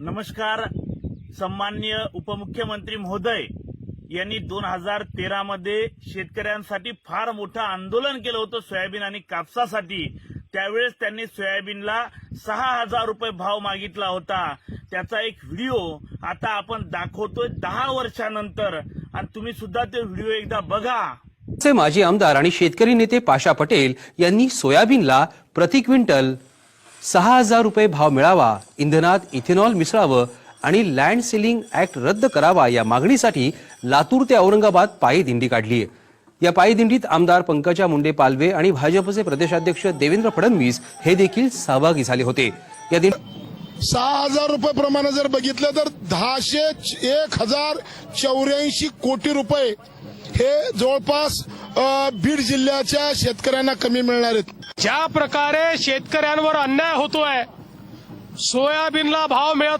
नमस्कार. सन्माननीय उपमुख्यमंत्री महोदय यांनी 2013 मध्ये शेतकऱ्यांसाठी फार मोठं आंदोलन केलं होतं सोयाबीन आणि कापसासाठी. त्यावेळेस त्यांनी सोयाबीनला 6,000 रुपये भाव मागितला होता. त्याचा एक व्हिडिओ आता आपण दाखवतोय 10 वर्षानंतर, आणि तुम्ही सुद्धा ते व्हिडिओ एकदा बघा. माजी आमदार आणि शेतकरी नेते पाशा पटेल यांनी सोयाबीनला प्रति क्विंटल 6,000 रुपये भाव मिळावा, इंधनात इथेनॉल मिसळावं आणि लँड सिलिंग ऍक्ट रद्द करावा या मागणीसाठी लातूर ते औरंगाबाद पायी दिंडी काढली. या पायी दिंडीत आमदार पंकजा मुंडे पालवे आणि भाजपचे प्रदेशाध्यक्ष देवेंद्र फडणवीस हे देखील सहभागी झाले होते. या दिंडीत 6,000 रुपये प्रमाणे जर बघितलं तर 1,084 कोटी रुपये हे जवळपास बीड जिल्ह्याच्या शेतकऱ्यांना कमी मिळणार आहेत. ज्या प्रकारे शेतकऱ्यांवर अन्याय होतोय, सोयाबीनला भाव मिळत